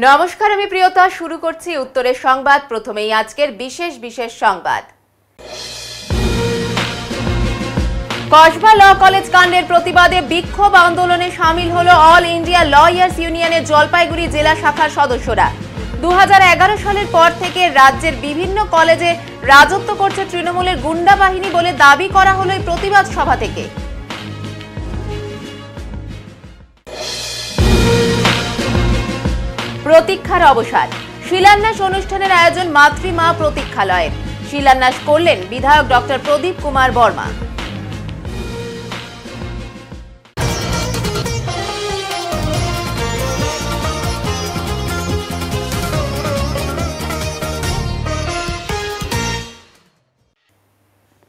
নমস্কার, আমি প্রিয়তা। শুরু করছি উত্তরের সংবাদ। প্রথমেই আজকের বিশেষ সংবাদ। কসবা ল কলেজ কাণ্ডের প্রতিবাদে বিক্ষোভ আন্দোলনে সামিল হলো অল ইন্ডিয়া লয়ার্স ইউনিয়নের জলপাইগুড়ি জেলা শাখার সদস্যরা। 2011 সালের পর থেকে রাজ্যের বিভিন্ন কলেজে রাজত্ব করছে তৃণমূলের গুন্ডা বাহিনী বলে দাবি করা হলো এই প্রতিবাদ সভা থেকে। প্রতীক্ষার অবসান। শিলান্যাস অনুষ্ঠানের আয়োজন মাতৃমা প্রতীক্ষালয়ের। শিলান্যাস করলেন বিধায়ক ডক্টর প্রদীপ কুমার বর্মা।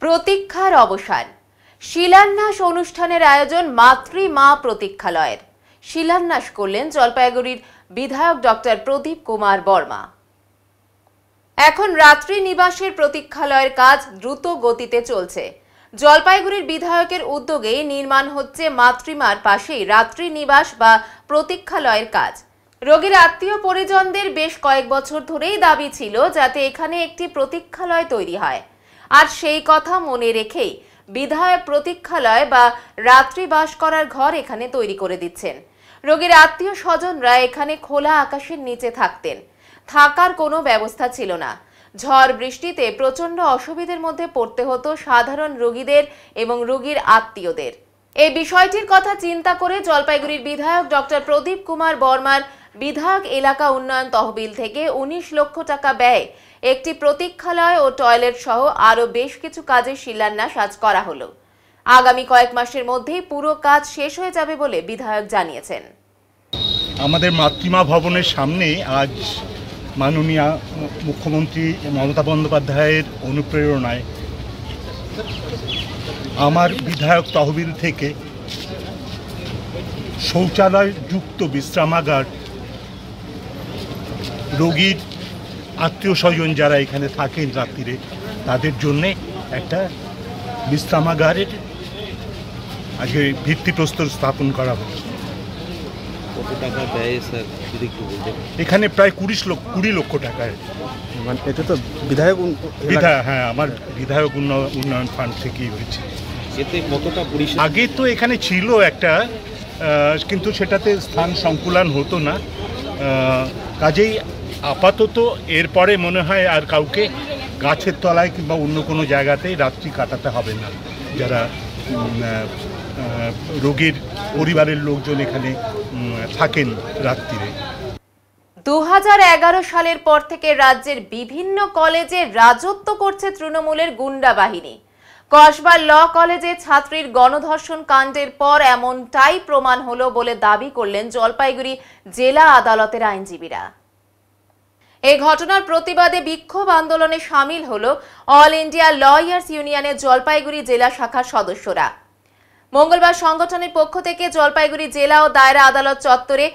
প্রতীক্ষার অবসান। শিলান্যাস অনুষ্ঠানের আয়োজন মাতৃমা প্রতীক্ষালয়ের। শিলান্যাস করলেন জলপাইগুড়ির বিধায়ক ডক্টর প্রদীপ কুমার বর্মা। এখন রাত্রি নিবাসের প্রতীক্ষালয়ের কাজ দ্রুত গতিতে চলছে। জলপাইগুড়ির বিধায়কের উদ্যোগে নির্মাণ হচ্ছে মাতৃমার পাশেই রাত্রি নিবাস বা প্রতীক্ষালয়ের কাজ। রোগীর আত্মীয় পরিজনদের বেশ কয়েক বছর ধরেই দাবি ছিল যাতে এখানে একটি প্রতীক্ষালয় তৈরি হয়, আর সেই কথা মনে রেখেই বিধায়ক প্রতীক্ষালয় বা রাত্রি বাস করার ঘর এখানে তৈরি করে দিচ্ছেন। রোগীর আত্মীয় স্বজনরা এখানে খোলা আকাশের নিচে থাকতেন। থাকার কোনো ব্যবস্থা ছিল না। ঝড় বৃষ্টিতে প্রচন্ড অসুবিধার মধ্যে পড়তে হতো সাধারণ রোগীদের এবং রোগীর আত্মীয়দের। এই বিষয়টির কথা চিন্তা করে জলপাইগুড়ির বিধায়ক ডক্টর প্রদীপ কুমার বর্মার বিধায়ক এলাকা উন্নয়ন তহবিল থেকে 19 লক্ষ টাকা ব্যয়ে একটি প্রতীক্ষালয় ও টয়লেট সহ আরো বেশ কিছু কাজের শিলান্যাস আজ করা হলো। আগামী কয়েক মাসের মধ্যেই পুরো কাজ শেষ হয়ে যাবে বলে বিধায়ক জানিয়েছেন। আমাদের মাতৃমা ভবনের সামনে আজ মাননীয় মুখ্যমন্ত্রী মমতা বন্দ্যোপাধ্যায়ের অনুপ্রেরণায় আমার বিধায়ক তহবিল থেকে শৌচালয় যুক্ত বিশ্রামাগার, রোগীর আত্মীয় স্বজন যারা এখানে থাকেন রাত্রিরে তাদের জন্যে একটা বিশ্রামাগারের আজকে ভিত্তিপ্রস্তর স্থাপন করা হলো। কত টাকা ব্যয় স্যার যদি একটু বলতেন? এখানে প্রায় 20 লক্ষ টাকায়। মানে এটা তো বিধায়ক হ্যাঁ, আমার বিধায়ক উন্নয়ন ফান্ড থেকেই হয়েছে। এতে কতটা পরিষেবা? আগে তো এখানে ছিল একটা, কিন্তু সেটাতে স্থান সংকুলান হতো না। কাজেই আপাতত এরপরে মনে হয় আর কাউকে গাছের তলায় কিংবা অন্য কোনো জায়গাতেই রাত্রি কাটাতে হবে না। যারা রোগীর পরিবারের লোকজন এখানে থাকেন রাত্রিরে। 2011 সালের পর থেকে রাজ্যের বিভিন্ন কলেজে রাজত্ব করছে তৃণমূলের গুন্ডা বাহিনী। কসবা ল কলেজে ছাত্রীর গণধর্ষণ কাণ্ডের পর এমনটাই প্রমাণ হলো বলে দাবি করলেন জলপাইগুড়ি জেলা আদালতের আইনজীবীরা। এই ঘটনার প্রতিবাদে বিক্ষোভ আন্দোলনে সামিল হলো অল ইন্ডিয়া লয়ার্স ইউনিয়নের জলপাইগুড়ি জেলা শাখার সদস্যরা। মঙ্গলবার সংগঠনের পক্ষ থেকে জলপাইগুড়ি জেলা ও দায়রা আদালত চত্বরে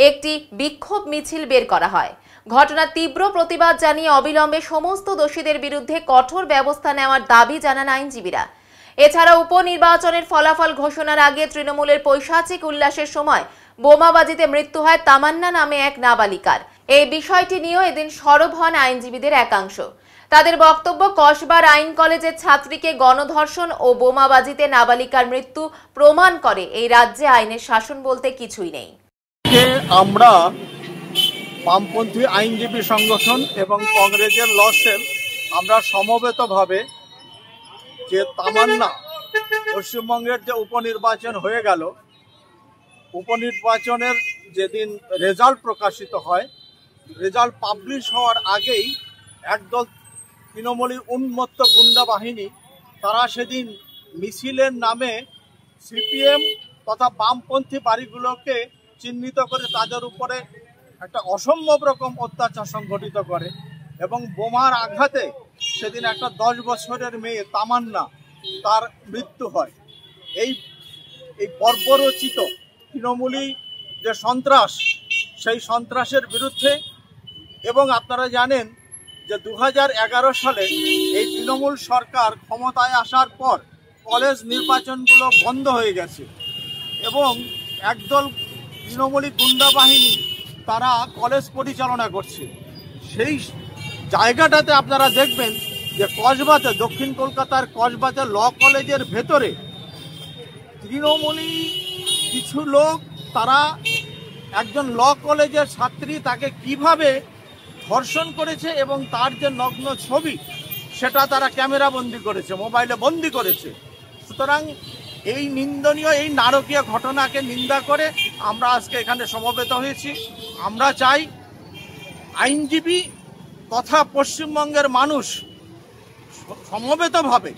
একটি বিক্ষোভ মিছিল বের করা হয়। ঘটনার তীব্র প্রতিবাদ জানিয়ে অবিলম্বে সমস্ত দোষীদের বিরুদ্ধে কঠোর ব্যবস্থা নেওয়ার দাবি জানান আইনজীবীরা। এছাড়া উপনির্বাচনের ফলাফল ঘোষণার আগে তৃণমূলের পৈশাচিক উল্লাসের সময় বোমাবাজিতে মৃত্যু হয় তামান্না নামে এক নাবালিকার। এই বিষয়টি নিয়েও এদিন সরব হন আইনজীবীদের একাংশ। তাদের বক্তব্য, কসবার আইন কলেজের ছাত্রীকে গণধর্ষণ ও বোমাবাজিতে নাবালিকার মৃত্যু প্রমাণ করে এই রাজ্যে আইনের শাসন বলতে কিছুই নেই। আমরা বামপন্থী আইনজীবী সংগঠন এবং কংগ্রেসের ল সেল আমরা সমবেতভাবে যে তামান্না পশ্চিমবঙ্গের যে উপনির্বাচন হয়ে গেল, উপনির্বাচনের যেদিন রেজাল্ট প্রকাশিত হয়, রেজাল্ট পাবলিশ হওয়ার আগেই একদল তৃণমূলী উন্মত্ত গুন্ডা বাহিনী তারা সেদিন মিছিলের নামে সিপিএম তথা বামপন্থী বাড়িগুলোকে চিহ্নিত করে তাদের উপরে একটা অসম্ভব রকম অত্যাচার সংঘটিত করে এবং বোমার আঘাতে সেদিন একটা 10 বছরের মেয়ে তামান্না তার মৃত্যু হয়। এই বর্বরচিত তৃণমূলী যে সন্ত্রাস, সেই সন্ত্রাসের বিরুদ্ধে, এবং আপনারা জানেন যে 2011 সালে এই তৃণমূল সরকার ক্ষমতায় আসার পর কলেজ নির্বাচনগুলো বন্ধ হয়ে গেছে এবং একদল তৃণমূলী গুন্ডা বাহিনী তারা কলেজ পরিচালনা করছে। সেই জায়গাটাতে আপনারা দেখবেন যে কসবাতে, দক্ষিণ কলকাতার কসবাতে ল কলেজের ভেতরে তৃণমূলী কিছু লোক, তারা একজন ল কলেজের ছাত্রী, তাকে কিভাবে ধর্ষণ করেছে এবং তার যে নগ্ন ছবি সেটা তারা ক্যামেরা বন্দি করেছে, মোবাইলে বন্দি করেছে। সুতরাং এই নিন্দনীয়, এই নারকীয় ঘটনাকে নিন্দা করে আমরা আজকে এখানে সমবেত হয়েছি। আমরা চাই আইনজীবী তথা পশ্চিমবঙ্গের মানুষ সমবেতভাবে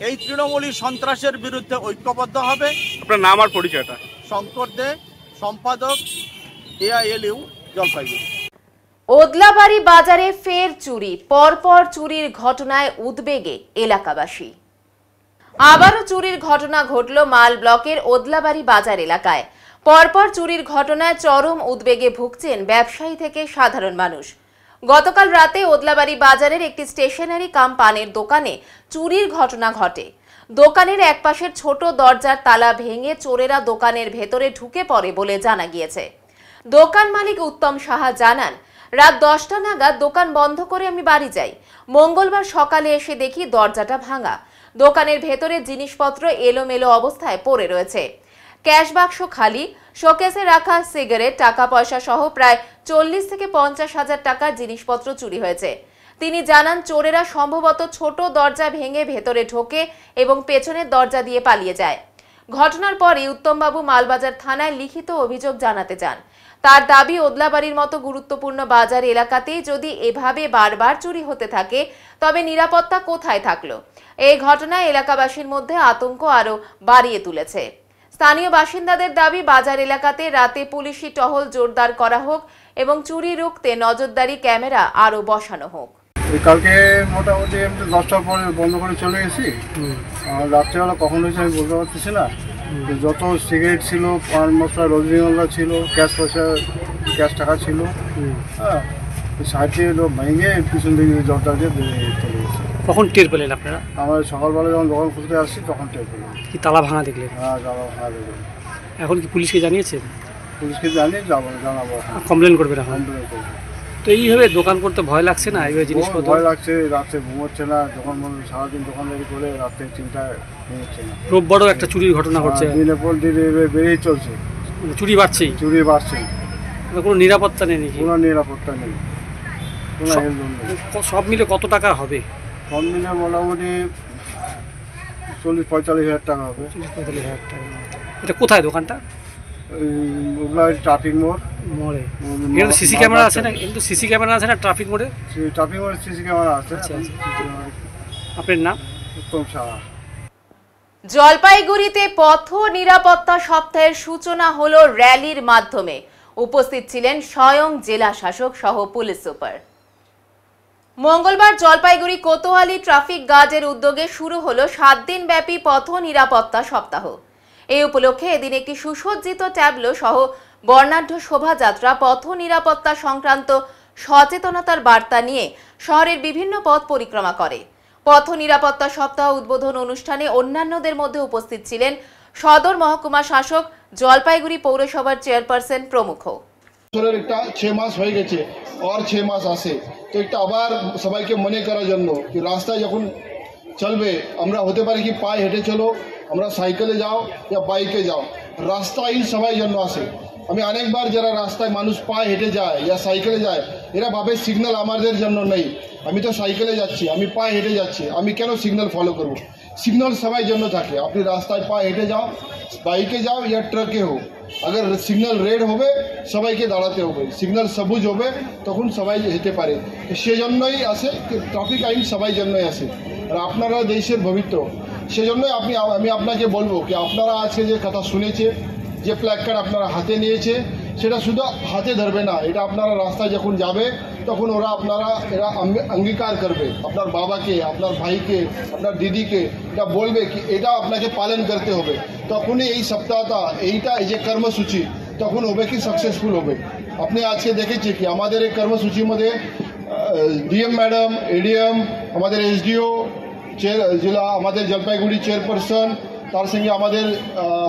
এই তৃণমূলী সন্ত্রাসের বিরুদ্ধে ঐক্যবদ্ধ হবে। আপনার নাম আর পরিচয়টা? শঙ্কর দে, সম্পাদক, AILU, জলপাইগুড়ি। ওদলাবাড়ি বাজারে ফের চুরি, পরপর চুরির ঘটনায় উদ্বেগে এলাকাবাসী। আবারও চুরির ঘটনা ঘটল মাল ব্লকের ওদলাবাড়ি বাজার এলাকায়। পরপর চুরির ঘটনায় চরম উদ্বেগে ভুগছেন ব্যবসায়ী থেকে সাধারণ মানুষ। গতকাল রাতে ওদলাবাড়ি বাজারের একটি স্টেশনারি কাম পানের দোকানে চুরির ঘটনা ঘটে। দোকানের একপাশের ছোট দরজার তালা ভেঙে চোরেরা দোকানের ভেতরে ঢুকে পড়ে বলে জানা গিয়েছে। দোকান মালিক উত্তম সাহা জানান, রাত 10টা নাগাদ দোকান বন্ধ করে আমি বাড়ি যাই। মঙ্গলবার সকালে এসে দেখি দরজাটা ভাঙা। দোকানের ভেতরে জিনিসপত্র এলোমেলো অবস্থায় পড়ে রয়েছে। ক্যাশ বাক্স খালি, শোকেসে রাখা সিগারেট, টাকা পয়সা সহ প্রায় 40 থেকে 50 হাজার টাকার জিনিসপত্র চুরি হয়েছে। তিনি জানান, চোরেরা সম্ভবত ছোট দরজা ভেঙে ভেতরে ঢোকে এবং পেছনের দরজা দিয়ে পালিয়ে যায়। ঘটনার পরে উত্তমবাবু মালবাজার থানায় লিখিত অভিযোগ জানাতে চান। তার দাবি, ওদলাবাড়ির মতো গুরুত্বপূর্ণ বাজার এলাকাতেই যদি এভাবে বারবার চুরি হতে থাকে তবে নিরাপত্তা কোথায় থাকলো? এই ঘটনায় এলাকাবাসীর মধ্যে আতঙ্ক আরো বাড়িয়ে তুলেছে। স্থানীয় বাসিন্দাদের দাবি, বাজার এলাকাতে রাতে পুলিশি টহল জোরদার করা হোক এবং চুরি রুখতে নজরদারি ক্যামেরা আরো বসানো হোক। কালকে মোটামুটি আমি 10টার পরে বন্ধ করে চলে গেছি। রাত্রেবেলা কখন হয়েছে আমি বলতে পারতেছি না। যত সিগারেট ছিল, পান মশলা, রজনীগন্ধা ছিল, ক্যাশ পয়সা, ক্যাশ টাকা ছিল, হ্যাঁ, সাইডে লোক ভেঙে পিছন দিকে জলটা দিয়ে চলে গেছে। কখন টের পেলেন আপনারা? আমরা সকালবেলা যখন দোকান খুলতে আসছি তখন টের পেলাম। কি তালা ভাঙা দেখলেন? হ্যাঁ, তালা ভাঙা দেখলাম। এখন কি পুলিশকে জানিয়েছেন? পুলিশকে জানিয়ে জানাবো, কমপ্লেন করবেন এখন? কমপ্লেন করবো। তো এইভাবে দোকান করতে ভয় লাগছে না? এইভাবে জিনিসপত্র ভয় লাগছে, রাত্রে ঘুমোচ্ছে না, দোকান বন্ধ, সারাদিন দোকানদারি করে রাত্রে চিন্তায় ঘুমোচ্ছে না। রোববারও একটা চুরির ঘটনা ঘটছে, দিনের পর দিন বেড়েই চলছে, চুরি বাড়ছেই, চুরি বাড়ছে। কোনো নিরাপত্তা নেই নাকি? কোনো নিরাপত্তা নেই, কোনো হেলদোল নেই। সব মিলে কত টাকার হবে? সব মিলে মোটামুটি 40-45 হাজার টাকা হবে। 40-45 হাজার টাকা। এটা কোথায় দোকানটা? ওগুলা ট্রাফিক মোড় মোড়ে। এখানে সিসি ক্যামেরা আছে না? কিন্তু সিসি ক্যামেরা আছে না ট্রাফিক মোড়ে? ট্রাফিক মোড়ে সিসি ক্যামেরা আছে। আপনার নাম? উত্তম সাহা। জলপাইগুড়িতে পথ নিরাপত্তা সপ্তাহের সূচনা হলো র্যালির মাধ্যমে। উপস্থিত ছিলেন স্বয়ং জেলা শাসক সহ পুলিশ সুপার। মঙ্গলবার জলপাইগুড়ি কোতোয়ালি ট্রাফিক গার্ডের উদ্যোগে শুরু হলো 7 দিন ব্যাপী পথ নিরাপত্তা সপ্তাহ। এই উপলক্ষে এদিন একটি সুসজ্জিত ট্যাবলো সহ বর্ণাঢ্য শোভাযাত্রা পথ নিরাপত্তা সংক্রান্ত সচেতনতার বার্তা নিয়ে শহরের বিভিন্ন পথ পরিক্রমা করে। পথ নিরাপত্তা সপ্তাহ উদ্বোধন অনুষ্ঠানে অন্যান্যদের মধ্যে উপস্থিত ছিলেন সদর মহকুমা শাসক, জলপাইগুড়ি পৌরসভার চেয়ারপারসন প্রমুখ। একটা 6 মাস হয়ে গেছে, আর 6 মাস আসে, তো একটা আবার সবাইকে মনে করার জন্য কি রাস্তায় যখন চলবে আমরা হতে পারে কি পায়ে হেঁটে চলো, আমরা সাইকেলে যাও या বাইকে যাও, রাস্তায় সবাই জন্য আসে। আমি অনেকবার যারা রাস্তায় মানুষ পায়ে হেঁটে যায় या সাইকেলে যায়, এরা ভাবে সিগন্যাল আমাদের জন্য নেই, আমি তো সাইকেলে যাচ্ছি, আমি পায়ে হেঁটে যাচ্ছি, আমি কেন সিগন্যাল ফলো করব? সিগন্যাল সবাই জন্য থাকে। আপনি রাস্তায় পায়ে হেঁটে যাও, বাইকে যাও या ট্রাকে হোক, अगर সিগন্যাল রেড হবে সবাইকে দাঁড়াতে হবে, সিগন্যাল সবুজ হবে তখন সবাই যেতে পারে। সেজন্যই আসে ট্রাফিক আইন সবাই জন্যই আসে, আর আপনারা দেশের ভবিষ্যৎ। সেজন্যই আমি আপনাকে বলবো কি আপনারা আজকে যে কথা শুনেছে, যে প্ল্যাকার্ড আপনারা হাতে নিয়েছে, সেটা শুধু হাতে ধরবে না, এটা আপনারা রাস্তায় যখন যাবে তখন এরা অঙ্গীকার করবে, আপনার বাবাকে, আপনার ভাইকে, আপনার দিদিকে এটা বলবে কি এটা আপনাকে পালন করতে হবে। তখনই এই সপ্তাহটা এই যে কর্মসূচি তখন হবে কি সাকসেসফুল হবে। আপনি আজকে দেখেছি কি আমাদের এই কর্মসূচিमध्ये ডিএম ম্যাডাম, এডিএম, আমাদের এসডিও, জেলা আমাদের জলপাইগুড়ি চেয়ারপারসন, তার সঙ্গে আমাদের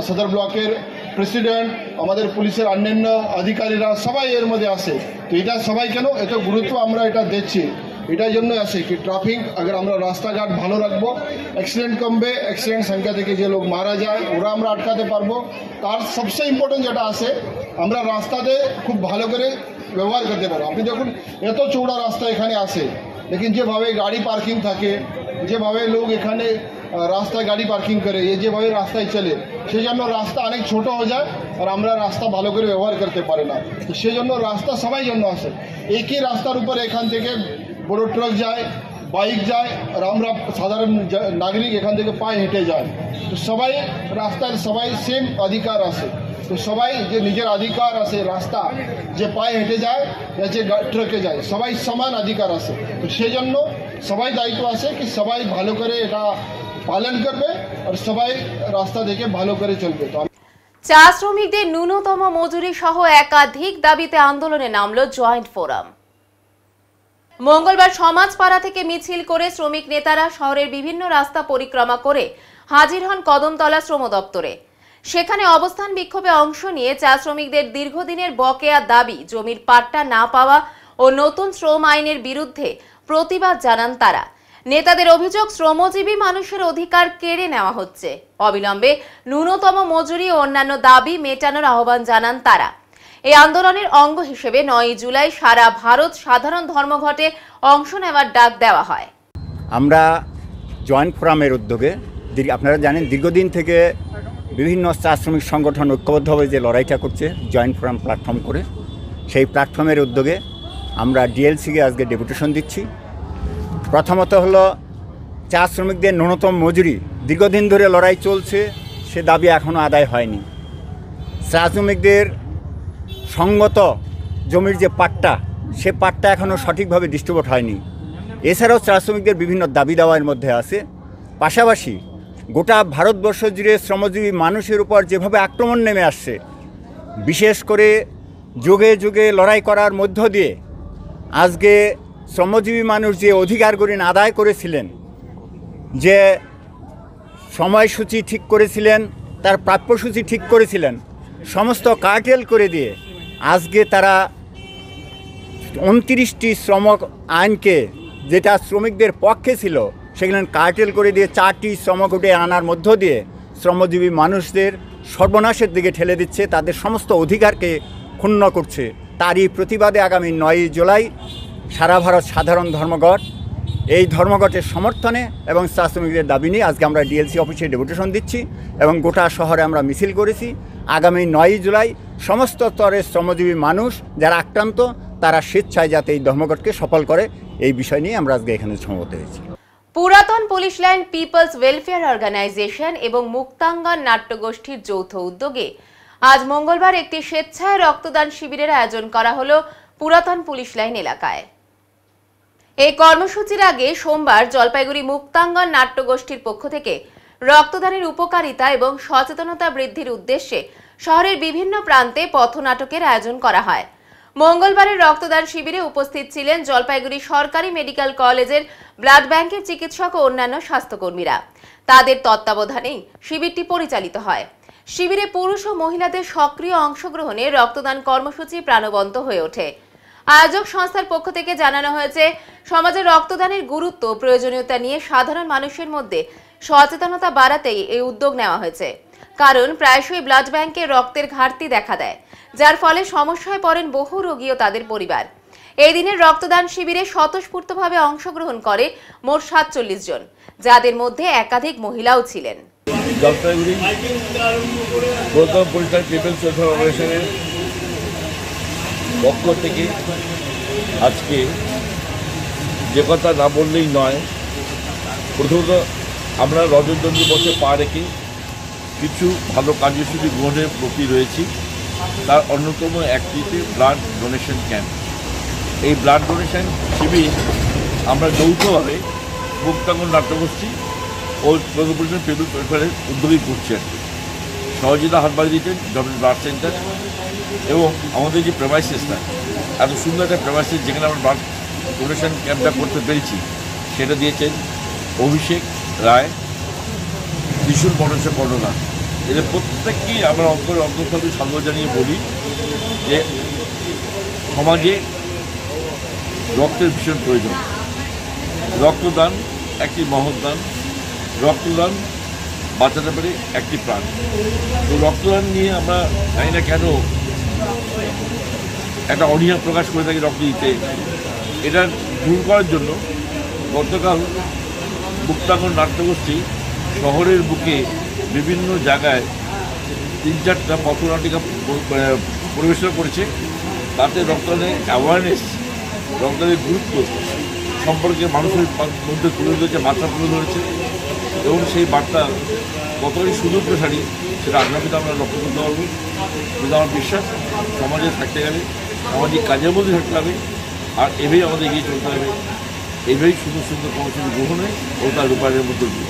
সদর ব্লকের প্রেসিডেন্ট, আমাদের পুলিশের অন্যান্য অধিকারীরা সবাই এর মধ্যে আসে। তো এটা সবাই কেন এত গুরুত্ব আমরা এটা দিচ্ছি, এটার জন্য আছে কি ট্রাফিক আগে আমরা রাস্তাঘাট ভালো রাখবো, অ্যাক্সিডেন্ট কমবে, অ্যাক্সিডেন্ট সংখ্যা থেকে যে লোক মারা যায় ওরা আমরা আটকাতে পারবো। তার সবচেয়ে ইম্পর্টেন্ট যেটা আছে, আমরা রাস্তাতে খুব ভালো করে ব্যবহার করতে পারবো। আপনি যখন এত চৌড়া রাস্তা এখানে আসে, লেকিন যেভাবে গাড়ি পার্কিং থাকে, যেভাবে লোক এখানে রাস্তায় গাড়ি পার্কিং করে, যেভাবে রাস্তায় চলে, সেই জন্য রাস্তা অনেক ছোট হয়ে যায় আর আমরা রাস্তা ভালো করে ব্যবহার করতে পারি না। তো সেই জন্য রাস্তা সবাই জন্য আসে, একই রাস্তার উপর এখান থেকে বড় ট্রাক যায়, বাইক যায়, আর আমরা সাধারণ নাগরিক এখান থেকে পায়ে হেঁটে যায়। তো সবাই রাস্তার সবাই সেম অধিকার আছে। তো সবাই যে নিজের অধিকার আছে, রাস্তা যে পায়ে হেঁটে যায় যে ট্রাকে যায়, সবাই সমান অধিকার আছে। তো সেই জন্য সবাই দায়িত্ব আছে কি সবাই ভালো করে এটা পালন করবে আর সবাই রাস্তা দেখে ভালো করে চলবে। তো চা শ্রমিকদের ন্যূনতম মজুরি সহ একাধিক দাবিতে আন্দোলনে নামল জয়েন্ট ফোরাম। মঙ্গলবার সমাজপাড়া থেকে মিছিল করে শ্রমিক নেতারা শহরের বিভিন্ন রাস্তা পরিক্রমা করে হাজির হন কদমতলা শ্রম দপ্তরে। সেখানে অবস্থান বিক্ষোভে অংশ নিয়ে চা শ্রমিকদের দীর্ঘদিনের বকেয়া দাবি, জমির পাট্টা না পাওয়া ও নতুন শ্রম আইনের বিরুদ্ধে প্রতিবাদ জানান তারা। নেতাদের অভিযোগ, শ্রমজীবী মানুষের অধিকার কেড়ে নেওয়া হচ্ছে। অবিলম্বে ন্যূনতম মজুরি ও অন্যান্য দাবি মেটানোর আহ্বান জানান তারা। এই আন্দোলনের অঙ্গ হিসেবে 9 জুলাই সারা ভারত সাধারণ ধর্মঘটে অংশ নেওয়ার ডাক দেওয়া হয়। আমরা জয়েন্ট ফোরামের উদ্যোগে, আপনারা জানেন দীর্ঘদিন থেকে বিভিন্ন চা শ্রমিক সংগঠন ঐক্যবদ্ধভাবে যে লড়াইটা করছে জয়েন্ট ফোরাম প্ল্যাটফর্ম করে, সেই প্ল্যাটফর্মের উদ্যোগে আমরা ডিএলসিকে আজকে ডেপুটেশন দিচ্ছি। প্রথমত হলো চা শ্রমিকদের ন্যূনতম মজুরি দীর্ঘদিন ধরে লড়াই চলছে, সে দাবি এখনও আদায় হয়নি। চা শ্রমিকদের সঙ্গত জমির যে পাট্টা, সে পাট্টা এখনও সঠিকভাবে ডিস্ট্রিবিউট হয়নি। এছাড়াও চা শ্রমিকদের বিভিন্ন দাবি দাওয়ার মধ্যে আছে। পাশাপাশি গোটা ভারতবর্ষ জুড়ে শ্রমজীবী মানুষের উপর যেভাবে আক্রমণ নেমে আসছে, বিশেষ করে যুগে যুগে লড়াই করার মধ্য দিয়ে আজকে শ্রমজীবী মানুষ যে অধিকারগুলি আদায় করেছিলেন, যে সময়সূচি ঠিক করেছিলেন, তার প্রাপ্যসূচি ঠিক করেছিলেন, সমস্ত কার্টেল করে দিয়ে আজকে তারা 29টি শ্রম আইনকে, যেটা শ্রমিকদের পক্ষে ছিল, সেগুলো কার্টেল করে দিয়ে 4টি শ্রমকোটে আনার মধ্য দিয়ে শ্রমজীবী মানুষদের সর্বনাশের দিকে ঠেলে দিচ্ছে, তাদের সমস্ত অধিকারকে ক্ষুণ্ণ করছে। তারই প্রতিবাদে আগামী 9 জুলাই সারা ভারত সাধারণ ধর্মঘট, এই ধর্মঘটের সমর্থনে এবং চা শ্রমিকদের দাবি নিয়ে আজকে আমরা ডিএলসি অফিসে ডেপুটেশন দিচ্ছি এবং গোটা শহরে আমরা মিছিল করেছি। আগামী 9 জুলাই সমস্ত স্তরের শ্রমজীবী মানুষ যারা আক্রান্ত, তারা স্বেচ্ছায় যাতে এই ধর্মঘটকে সফল করে, এই বিষয় নিয়ে আমরা আজকে এখানে সমবেত হয়েছি। পুরাতন police line peoples welfare organisation এবং মুক্তাঙ্গন নাট্যগোষ্ঠীর যৌথ উদ্যোগে আজ মঙ্গলবার একটি স্বেচ্ছায় রক্তদান শিবিরের আয়োজন করা হলো পুরাতন পুলিশ লাইন এলাকায়। এই কর্মসূচির আগে সোমবার জলপাইগুড়ি মুক্তাঙ্গন নাট্যগোষ্ঠীর পক্ষ থেকে রক্তদানের উপকারিতা এবং সচেতনতা বৃদ্ধির উদ্দেশ্যে শহরের বিভিন্ন প্রান্তে পথনাটকের আয়োজন করা হয়। মঙ্গলবারের রক্তদান শিবিরে উপস্থিত ছিলেন জলপাইগুড়ি সরকারি মেডিকেল কলেজের ব্লাড ব্যাংকের চিকিৎসক ও অন্যান্য স্বাস্থ্যকর্মীরা। তাদের তত্ত্বাবধানেই শিবিরটি পরিচালিত হয়। শিবিরে পুরুষ ও মহিলাদের সক্রিয় অংশগ্রহণে রক্তদান কর্মসূচি প্রাণবন্ত হয়ে ওঠে। আয়োজক সংস্থার পক্ষ থেকে জানানো হয়েছে, সমাজে রক্তদানের গুরুত্ব ও প্রয়োজনীয়তা নিয়ে সাধারণ মানুষের মধ্যে সচেতনতা বাড়াতেই এই উদ্যোগ নেওয়া হয়েছে। কারণ প্রায়শই ব্লাড ব্যাংকে রক্তের ঘাটতি দেখা দেয়, যার ফলে সমস্যায় পড়েন বহু রোগী ও তাদের পরিবার। এই দিনের রক্তদান শিবিরে স্বতঃস্ফূর্তভাবে অংশগ্রহণ করে মোট 47 জন, যাদের মধ্যে একাধিক মহিলাও ছিলেন। জলপাইগুড়ি পুরাতন পুলিশ লাইন পিপলস ওয়েলফেয়ার অর্গানাইজেশনের পক্ষ থেকে আজকে যে কথা না বললেই নয়, প্রথমত আমরা রজতজয়ন্তী বর্ষে পা রেখে কিছু ভালো কার্যসূচি গ্রহণের প্রতি রয়েছি। তার অন্যতম একটিতে ব্লাড ডোনেশন ক্যাম্প। এই ব্লাড ডোনেশন শিবির আমরা যৌথভাবে মুক্তাঙ্গন নাট্যগোষ্ঠী ও পুরাতন পিপলস ওয়েলফেয়ারের উদ্যোগী করছি। আর কি সহযোগিতা হাত বাড়িয়ে দিতেন গভর্নমেন্ট ব্লাড সেন্টার এবং আমাদের যে প্রেমাইসিসটা, এত সুন্দর একটা প্রেমাইসিস যেখানে আমরা ব্লাড ডোনেশন ক্যাম্পটা করতে পেরেছি, সেটা দিয়েছেন অভিষেক রায়, ত্রিশূল মনোজ কর্ণনাথ এদের প্রত্যেককেই আমরা অন্তর্ভাবে স্বাগত জানিয়ে বলি যে সমাজে রক্তের ভীষণ প্রয়োজন। রক্তদান একটি মহৎ দান, রক্তদান বাঁচাতে পারে একটি প্রাণ। তো রক্তদান নিয়ে আমরা জানি না কেন একটা অনীহা প্রকাশ করে থাকি রক্ত দিতে। এটা দূর করার জন্য গতকাল মুক্তাঙ্গন নাট্যগোষ্ঠী শহরের বুকে বিভিন্ন জায়গায় 3-4টা পথনাটিকা পরিবেশনা করেছে। তাতে রক্তদানের অ্যাওয়ারনেস, রক্তদানের গুরুত্ব সম্পর্কে মানুষের মধ্যে তুলে ধরেছে, বার্তা তুলে ধরেছে এবং সেই বার্তা কতই সুদূর প্রসারী সেটা আগামীতে আমরা লক্ষ্য করতে পারবো। কিন্তু আমার বিশ্বাস সমাজে থাকতে গেলে সামাজিক কাজের মধ্যে থাকতে হবে, আর এভাবেই আমাদের এগিয়ে চলতে হবে, এভাবেই সুন্দর সুন্দর কর্মসূচি গ্রহণে ও তার রূপায়ণের মধ্যে দিয়ে।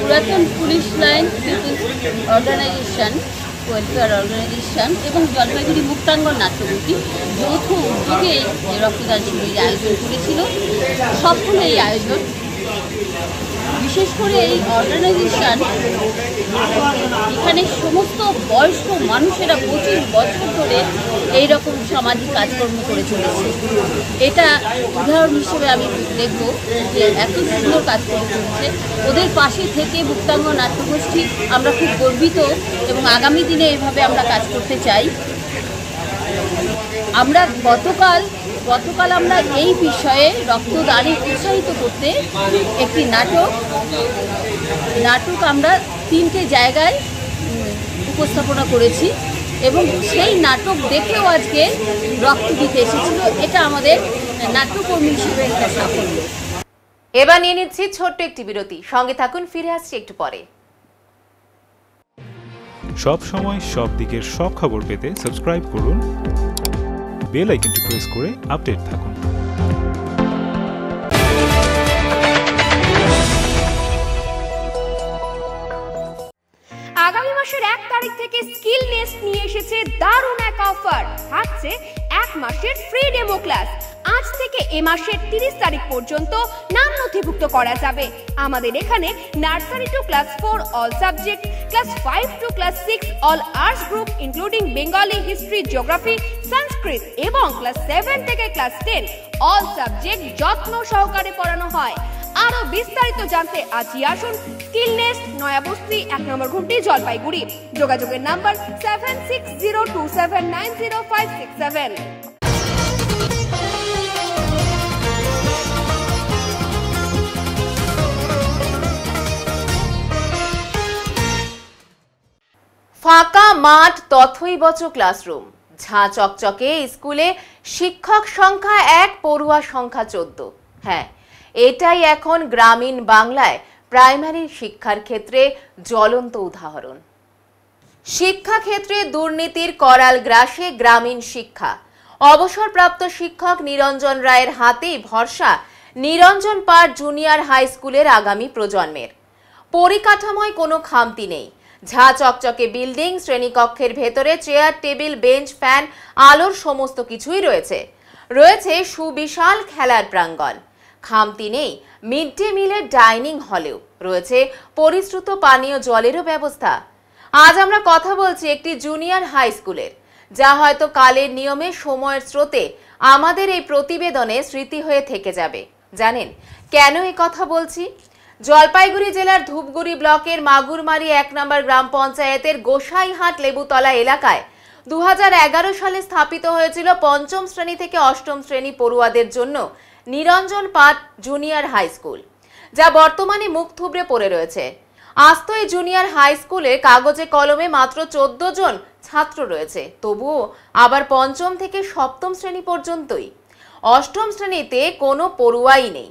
পুরাতন police line organisation, welfare organisation এবং জলপাইগুড়ি মুক্তাঙ্গন নাট্যগোষ্ঠী যৌথ উদ্যোগে এই রক্তদান শিবিরের আয়োজন করেছিল। সফল এই আয়োজন, বিশেষ করে এই অর্গানাইজেশন এখানে সমস্ত বয়স্ক মানুষেরা 25 বছর ধরে এইরকম সামাজিক কাজকর্ম করে চলেছে। এটা উদাহরণ হিসেবে আমি দেখব যে এত সুন্দর কাজ করে চলছে। ওদের পাশে থেকে মুক্তাঙ্গন নাট্যগোষ্ঠী আমরা খুব গর্বিত এবং আগামী দিনে এভাবে আমরা কাজ করতে চাই। আমরা গতকাল আমরা এই বিষয়ে রক্তদানে উৎসাহিত করতে একটি নাটক আমরা 3টে জায়গায় উপস্থাপনা করেছি এবং সেই নাটক দেখেও আজকে রক্ত দিতে এসেছিল। এটা আমাদের নাট্যকর্মী হিসেবে একটা সাফল্য। এবার নিয়ে নিচ্ছি ছোট্ট একটি বিরতি, সঙ্গে থাকুন, ফিরে আসছি একটু পরে। সব সময় সব দিকের সব খবর পেতে সাবস্ক্রাইব করুন, বেল আইকনটি প্রেস করে আপডেট থাকুন। আগামী মাসের 1 তারিখ থেকে স্কিল নেস্ট নিয়ে এসেছে দারুণ এক অফার। থাকছে 1 মাসের ফ্রি ডেমো ক্লাস। আজ থেকে এ মাসের 30 তারিখ পর্যন্ত নাম নথিভুক্ত করা যাবে। আমাদের এখানে nursery to class 4 all subject, class 5 to class 6 all arts group including Bengali, history, geography, Sanskrit এবং ক্লাস 7 থেকে ক্লাস 10 অল সাবজেক্ট যত্ন সহকারে পড়ানো হয়। আরো বিস্তারিত জানতে আজই আসুন স্কিল নেস্ট, নয়াবস্তি, 1 নম্বর ঘুমটি, জলপাইগুড়ি। যোগাযোগের নাম্বার 7602790567। ফাঁকা মাঠ, তথৈবচ ক্লাসরুম, ঝাঁ চকচকে স্কুলে শিক্ষক সংখ্যা 1, পড়ুয়া সংখ্যা 14। হ্যাঁ, এটাই এখন গ্রামীণ বাংলায় প্রাইমারি শিক্ষার ক্ষেত্রে জ্বলন্ত উদাহরণ। শিক্ষাক্ষেত্রে দুর্নীতির করাল গ্রাসে গ্রামীণ শিক্ষা। অবসরপ্রাপ্ত শিক্ষক নিরঞ্জন রায়ের হাতেই ভরসা নিরঞ্জন পাড় জুনিয়র হাই স্কুলের আগামী প্রজন্মের। পরিকাঠামোয় কোনো খামতি নেই। ঝাঁ চকচকে বিল্ডিং, শ্রেণীকক্ষের ভেতরে চেয়ার, টেবিল, বেঞ্চ, ফ্যান, আলোর সমস্ত কিছুই রয়েছে। রয়েছে সুবিশাল খেলার প্রাঙ্গণ। খামতি নেই মিড ডে মিলের ডাইনিং হলেও। রয়েছে পরিশ্রুত পানীয় জলেরও ব্যবস্থা। আজ আমরা কথা বলছি একটি জুনিয়র হাই স্কুলের, যা হয়তো কালের নিয়মে, সময়ের স্রোতে আমাদের এই প্রতিবেদনে স্মৃতি হয়ে থেকে যাবে। জানেন কেন এই কথা বলছি? জলপাইগুড়ি জেলার ধূপগুড়ি ব্লকের মাগুরমারি 1 নম্বর গ্রাম পঞ্চায়েতের গোসাইহাট লেবুতলা এলাকায় 2011 সালে স্থাপিত হয়েছিল 5ম শ্রেণী থেকে 8ম শ্রেণী পড়ুয়াদের জন্য নিরঞ্জন পাড় জুনিয়র হাই স্কুল, যা বর্তমানে মুখ থুবড়ে পড়ে রয়েছে। আস্ত এই জুনিয়র হাই স্কুলে কাগজে কলমে মাত্র 14 জন ছাত্র রয়েছে, তবুও আবার 5ম থেকে 7ম শ্রেণী পর্যন্তই। 8ম শ্রেণীতে কোনো পড়ুয়াই নেই।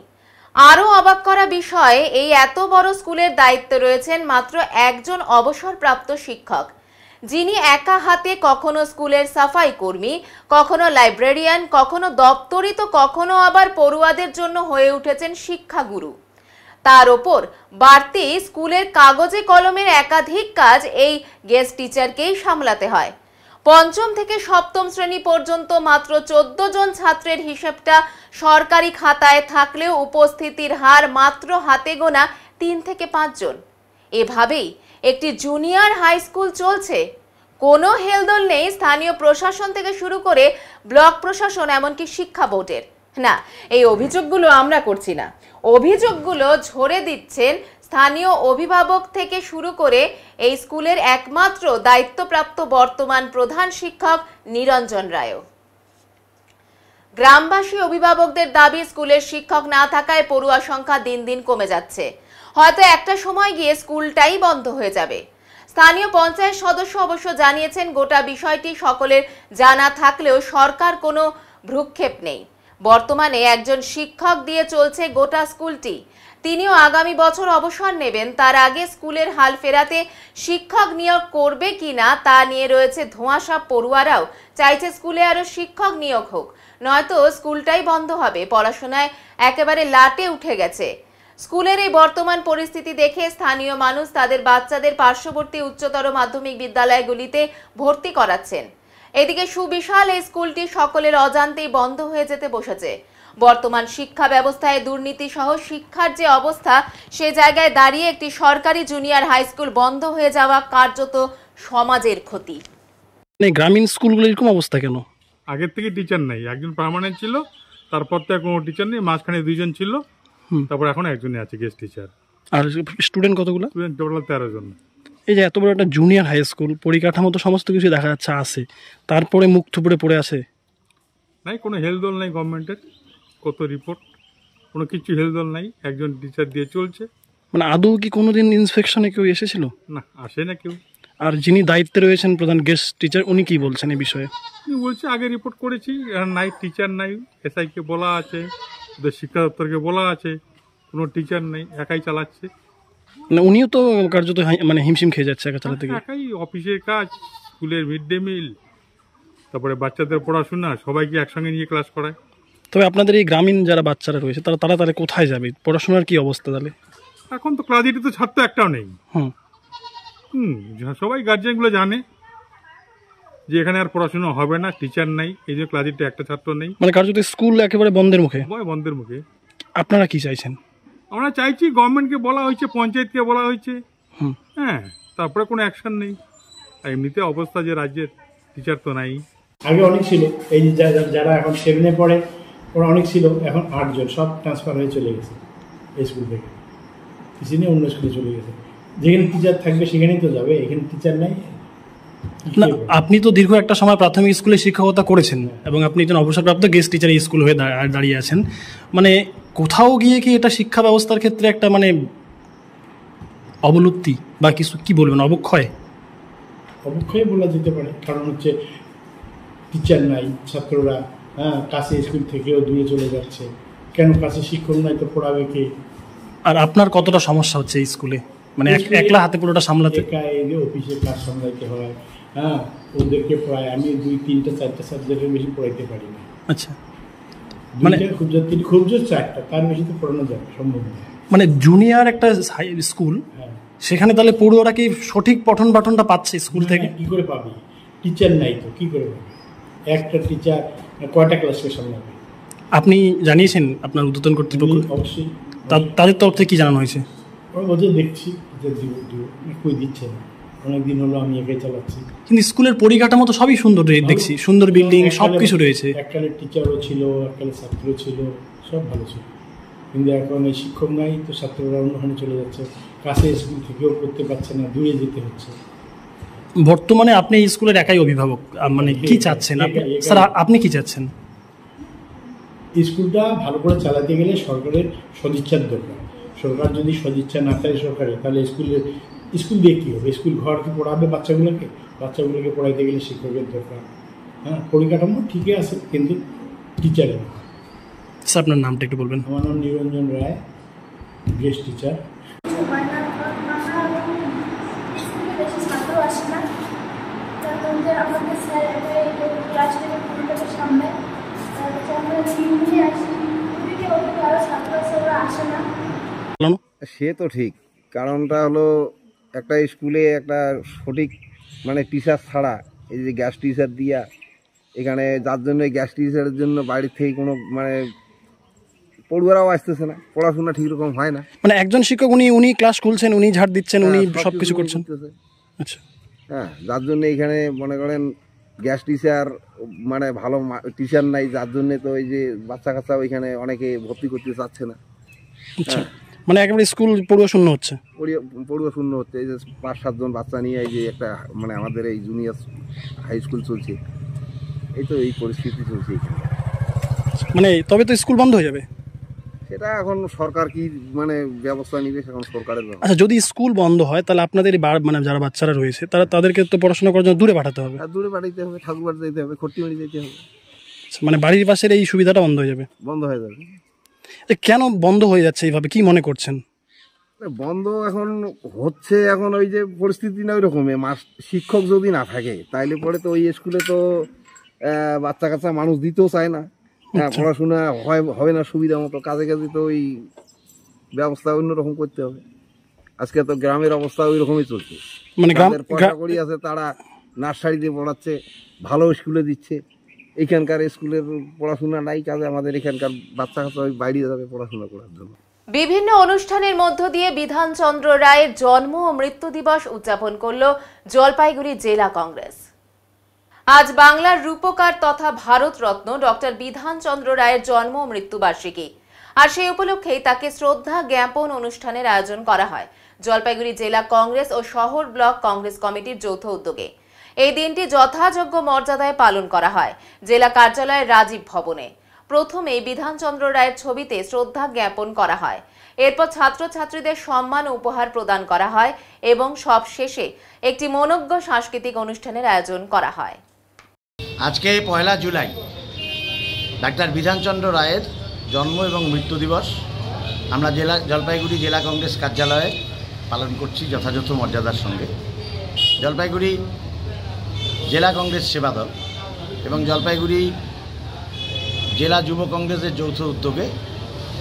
আরও অবাক করা বিষয়, এই এত বড় স্কুলের দায়িত্বে রয়েছেন মাত্র একজন অবসরপ্রাপ্ত শিক্ষক, যিনি একা হাতে কখনো স্কুলের সাফাই কর্মী, কখনো লাইব্রেরিয়ান, কখনো দপ্তরি, তো কখনো আবার পড়ুয়াদের জন্য হয়ে উঠেছেন শিক্ষাগুরু। তার ওপর বাড়তি স্কুলের কাগজে কলমের একাধিক কাজ এই গেস্ট টিচারকেই সামলাতে হয়। 5ম থেকে 7ম শ্রেণী পর্যন্ত মাত্র 14 জন ছাত্রের হিসেবটা সরকারি খাতায় থাকলেও উপস্থিতির হার মাত্র হাতে গোনা 3 থেকে 5 জন। এভাবেই একটি জুনিয়র হাই স্কুল চলছে, কোনো হেলদোল নেই স্থানীয় প্রশাসন থেকে শুরু করে ব্লক প্রশাসন, এমনকি শিক্ষা বোর্ডের। না, এই অভিযোগগুলো আমরা করছি না, অভিযোগগুলো ঝরে দিচ্ছেন স্থানীয় অভিভাবক থেকে শুরু করে এই স্কুলের একমাত্র দায়িত্বপ্রাপ্ত বর্তমান প্রধান শিক্ষক নিরঞ্জন রায়। গ্রামবাসী অভিভাবকদের দাবি, স্কুলের শিক্ষক না থাকায় পড়ুয়া সংখ্যা দিন দিন কমে যাচ্ছে, হয়তো একটা সময় গিয়ে স্কুলটাই বন্ধ হয়ে যাবে। স্থানীয় পঞ্চায়েত সদস্য অবশ্য জানিয়েছেন, গোটা বিষয়টি সকলের জানা থাকলেও সরকার কোনো ভ্রুক্ষেপ নেই। বর্তমানে একজন শিক্ষক দিয়ে চলছে গোটা স্কুলটি, তিনিও আগামী বছর অবসর নেবেন। তার আগে স্কুলের হাল ফেরাতে শিক্ষক নিয়োগ করবে কিনা তা নিয়ে রয়েছে ধোঁয়াশা। পড়ুয়ারাও চাইছে স্কুলে আরো শিক্ষক নিয়োগ হোক, নয়তো স্কুলটাই বন্ধ হবে। পড়াশোনায় একেবারে লাটে উঠে গেছে। স্কুলের এই বর্তমান পরিস্থিতি দেখে স্থানীয় মানুষ তাদের বাচ্চাদের পার্শ্ববর্তী উচ্চতর মাধ্যমিক বিদ্যালয়গুলিতে ভর্তি করাচ্ছেন। এদিকে সুবিশাল এই স্কুলটি সকলের অজান্তেই বন্ধ হয়ে যেতে বসেছে। বর্তমান শিক্ষা ব্যবস্থায় দুর্নীতি সহ শিক্ষার যে অবস্থা, সে জায়গায় দাঁড়িয়ে একটি সরকারি জুনিয়র হাই স্কুল বন্ধ হয়ে যাওয়া কার্যত সমাজের ক্ষতি। গ্রামীণ স্কুলগুলো এরকম অবস্থা কেন? আগের থেকে টিচার নাই, একজন পার্মানেন্ট ছিল, তারপর তো কোনো টিচার নেই, মাঝখানে 2 জন ছিল, তারপর এখন একজনই আছে গেস্ট টিচার। আর স্টুডেন্ট কতগুলো? স্টুডেন্ট টোটাল 13 জন। এই যে এত বড় একটা জুনিয়র হাই স্কুল, পরিকাঠামো তো সমস্ত কিছু দেখা যাচ্ছে আছে, তারপরে মুখ থুবড়ে পড়ে আছে। নাই কোনো হেলদোল নাই গভর্নমেন্টের, কত রিপোর্ট, কোনো কিছু হেলদোল নাই, একজন টিচার দিয়ে চলছে। মানে আদৌ কি কোনোদিন ইন্সপেকশনে কেউ এসেছিল? না, আসে না কেউ। আর যিনি দায়িত্বে রয়েছেন প্রধান গেস্ট টিচার, উনি কি বলছেন এই বিষয়ে? উনি বলছে আগে রিপোর্ট করেছি, নাই টিচার নাই, এসআইকে বলা আছে, শিক্ষা দপ্তরকে বলা আছে, কোনো টিচার নেই, একাই চালাচ্ছে। মানে উনিও তো কার্যত মানে হিমশিম খেয়ে যাচ্ছে একা চালাতে গিয়ে। একাই অফিসের কাজ, স্কুলের মিড ডে মিল, তারপরে বাচ্চাদের পড়াশোনা, সবাইকে একসঙ্গে নিয়ে ক্লাস করায়। তবে আপনাদের এই গ্রামীণ যারা বাচ্চারা রয়েছে তারা তাহলে কোথায় যাবে? পড়াশোনার কি অবস্থা তাহলে? এখন তো ক্লাসিটি তো ছাত্র একটাও নেই। সবাই গার্জিয়ানগুলো জানে যে এখানে আর পড়াশোনা হবে না, টিচার নাই, এই যে ক্লাসিটি একটা ছাত্র নেই। মানে কার্যত স্কুল একেবারে বন্ধের মুখে। বন্ধের মুখে। আপনারা কি চাইছেন? আমরা চাইছি, গভর্নমেন্টকে বলা হয়েছে, পঞ্চায়েতকে বলা হয়েছে, হ্যাঁ, তারপরে কোনো অ্যাকশন নেই। এমনিতে অবস্থা যে রাজ্যের, টিচার তো নাই। আগে অনেক ছিল, এই যারা এখন 7-এ পড়ে ওরা অনেক ছিল, এখন 8 জন, সব ট্রান্সফার হয়ে চলে গেছে এই স্কুল থেকে, কিছু নিয়ে অন্য স্কুলে চলে গেছে। যেখানে টিচার থাকবে সেখানেই তো যাবে, এখানে টিচার নাই। না, আপনি তো দীর্ঘ একটা সময় প্রাথমিক স্কুলে শিক্ষকতা করেছেন এবং আপনি একজন অবসরপ্রাপ্ত গেস্ট টিচার এই স্কুল হয়ে দাঁড়িয়ে আছেন। মানে কোথাও গিয়ে কি এটা শিক্ষা ব্যবস্থার ক্ষেত্রে একটা মানে অবলুপ্তি বা কিছু কি বলবেন, অবক্ষয়? অবক্ষয় বলা যেতে পারে, কারণ হচ্ছে টিচার নাই, ছাত্ররা কাছে স্কুল থেকেও দূরে চলে যাচ্ছে। কেন? কাছে শিক্ষক নাই তো পড়াবে কে? আর আপনার কতটা সমস্যা হচ্ছে এই স্কুলে, মানে একলা হাতে পুরোটা সামলাতে? অফিসের কাজ সামলাইতে হয়, ওদেরকে প্রায় আমি 2-3-4টা সাবজেক্টের বেশি পড়াইতে পারি না। আচ্ছা, মানে খুব জোর 4টা, তার বেশি তো পড়ানো যাবে সম্ভব না। মানে জুনিয়র একটা স্কুল, সেখানে তাহলে পড়ুয়ারা কি সঠিক পঠন পাঠনটা পাচ্ছে স্কুল থেকে? কি করে পাবি? টিচার নাই তো কি করে পাবি? একটা টিচার কয়টা ক্লাসকে সামলাবে? আপনি জানিয়েছেন আপনার ঊর্ধ্বতন কর্তৃপক্ষ? অবশ্যই। তাদের তরফ থেকে কি জানানো হয়েছে? ওরা বলছে দেখছি, কই দিচ্ছে না, অনেকদিন হলো আমি একাই চালাচ্ছি। কিন্তু স্কুলের পরিকাঠামো তো সবই সুন্দর দেখছি, সুন্দর বিল্ডিং, সব কিছু রয়েছে। এককালে টিচারও ছিল, এককালে ছাত্র ছিল, সব ভালো ছিল, কিন্তু এখন এই শিক্ষক নাই তো ছাত্ররা অন্যখানে চলে যাচ্ছে, কাছে স্কুল থেকেও করতে পারছে না, দূরে যেতে হচ্ছে। বর্তমানে আপনি এই স্কুলের একাই অভিভাবক, মানে কি চাচ্ছেন স্যার? আপনি কি চাচ্ছেন? স্কুলটা ভালো করে চালাতে গেলে সরকারের সদিচ্ছার দরকার। সরকার যদি সদিচ্ছা না থাকে সরকারের, তাহলে স্কুল দিয়ে কী হবে? স্কুল ঘর কি পড়াবে বাচ্চাগুলোকে পড়াইতে গেলে শিক্ষকের দরকার। পরিকাঠামো ঠিকই আছে, কিন্তু টিচারের। স্যার আপনার নামটা একটু বলবেন? আমার নাম নিরঞ্জন রায়, গেস্ট টিচার। সে তো ঠিক, কারণটা হলো একটা স্কুলে একটা সঠিক মানে টিচার ছাড়া, এই যে গ্যাস টিচার দিয়া এখানে, যার জন্য গ্যাস টিচারের জন্য বাড়ির থেকে কোনো মানে পড়ুয়ারাও আসতেছে না, পড়াশোনা ঠিক রকম হয় না। মানে একজন শিক্ষক উনি ক্লাস খুলছেন, উনি ঝাড় দিচ্ছেন, উনি সব কিছু করছেন। আচ্ছা, হ্যাঁ, যার জন্য এখানে মনে করেন গ্যাস টিচার মানে ভালো টিচার নাই, যার জন্য তো ওই যে বাচ্চা কাচ্চা ওইখানে অনেকে ভর্তি করতে চাচ্ছে না। আচ্ছা, মানে একেবারে স্কুল পড়ুয়া শূন্য হচ্ছে, পড়ুয়া শূন্য হচ্ছে। এই যে 5-7 জন বাচ্চা নিয়ে এই যে একটা মানে আমাদের এই জুনিয়র হাই স্কুল চলছে, এই তো এই পরিস্থিতি চলছে এখানে। মানে তবে তো স্কুল বন্ধ হয়ে যাবে, সেটা এখন সরকার কি মানে ব্যবস্থা নিবে, এখন সরকারের ব্যবস্থা। আচ্ছা, যদি স্কুল বন্ধ হয় তাহলে আপনাদের মানে যারা বাচ্চারা রয়েছে তাদেরকে তো পড়াশোনা করার জন্য দূরে পাঠাতে হবে। দূরে পাঠাইতে হবে, ঠাকুরবাড়ি যেতে হবে, খট্টিমারি যেতে হবে। মানে বাড়ির পাশের এই সুবিধাটা বন্ধ হয়ে যাবে। বন্ধ হয়ে যাবে। কেন বন্ধ হয়ে যাচ্ছে এইভাবে, কি মনে করছেন? বন্ধ এখন হচ্ছে, এখন ওই যে পরিস্থিতি না ওই রকমই, শিক্ষক যদি না থাকে তাইলে পরে তো ওই স্কুলে তো বাচ্চা কাচ্চা মানুষ দিতেও চায় না। হ্যাঁ, পড়াশোনা হবে না সুবিধা মতো, কাজে কাজে তো ওই ব্যবস্থা অন্যরকম করতে হবে। আজকে তো গ্রামের অবস্থা ওই রকমই চলছে, মানে পয়সা করি আছে তারা নার্সারি দিয়ে পড়াচ্ছে, ভালো স্কুলে দিচ্ছে। এখানকার স্কুলের পড়াশোনা নাই, কাজে আমাদের এখানকার বাচ্চা কাচ্চা ওই বাইরে যাবে পড়াশোনা করার জন্য। বিভিন্ন অনুষ্ঠানের মধ্য দিয়ে বিধানচন্দ্র রায়ের জন্ম ও মৃত্যু দিবস উদযাপন করল জলপাইগুড়ি জেলা কংগ্রেস। আজ বাংলার রূপকার তথা ভারতরত্ন ডক্টর বিধানচন্দ্র রায়ের জন্ম ও মৃত্যুবার্ষিকী, আর সেই উপলক্ষেই তাকে শ্রদ্ধা জ্ঞাপন অনুষ্ঠানের আয়োজন করা হয় জলপাইগুড়ি জেলা কংগ্রেস ও শহর ব্লক কংগ্রেস কমিটির যৌথ উদ্যোগে। এই দিনটি যথাযোগ্য মর্যাদায় পালন করা হয় জেলা কার্যালয়ের রাজীব ভবনে। প্রথমে বিধানচন্দ্র রায়ের ছবিতে শ্রদ্ধা জ্ঞাপন করা হয়, এরপর ছাত্রছাত্রীদের সম্মান ও উপহার প্রদান করা হয় এবং সব শেষে একটি মনোজ্ঞ সাংস্কৃতিক অনুষ্ঠানের আয়োজন করা হয়। আজকে 1 জুলাই ডাক্তার বিধানচন্দ্র রায়ের জন্ম এবং মৃত্যু দিবস আমরা জলপাইগুড়ি জেলা কংগ্রেস কার্যালয়ে পালন করছি যথাযথ মর্যাদার সঙ্গে। জলপাইগুড়ি জেলা কংগ্রেস সেবা দল এবং জলপাইগুড়ি জেলা যুব কংগ্রেসের যৌথ উদ্যোগে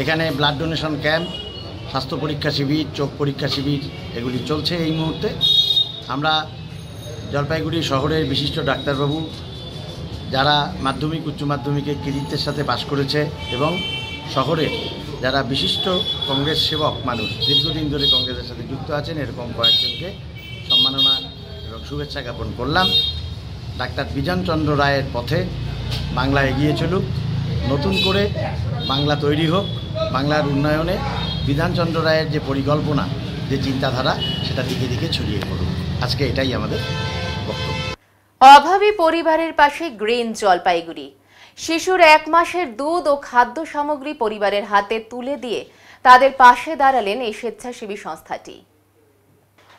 এখানে ব্লাড ডোনেশন ক্যাম্প, স্বাস্থ্য পরীক্ষা শিবির, চোখ পরীক্ষা শিবির এগুলি চলছে এই মুহূর্তে। আমরা জলপাইগুড়ি শহরের বিশিষ্ট ডাক্তারবাবু যারা মাধ্যমিক উচ্চ মাধ্যমিকে কৃতিত্বের সাথে পাশ করেছে এবং শহরের যারা বিশিষ্ট কংগ্রেস সেবক মানুষ দীর্ঘদিন ধরে কংগ্রেসের সাথে যুক্ত আছেন, এরকম কয়েকজনকে সম্মাননা এবং শুভেচ্ছা জ্ঞাপন করলাম। ডাক্তার বিধানচন্দ্র রায়ের পথে বাংলা এগিয়ে চলুক, নতুন করে বাংলা তৈরি হোক, বাংলার উন্নয়নে বিধানচন্দ্র রায়ের যে পরিকল্পনা, যে চিন্তাধারা, সেটা দিকে দিকে ছড়িয়ে পড়ুক। আজকে এটাই আমাদের বক্তব্য। অভাবী পরিবারের পাশে গ্রিন জলপাইগুড়ি। শিশুর 1 মাসের দুধ ও খাদ্য সামগ্রী পরিবারের হাতে তুলে দিয়ে তাদের পাশে দাঁড়ালেন এই স্বেচ্ছাসেবী সংস্থাটি।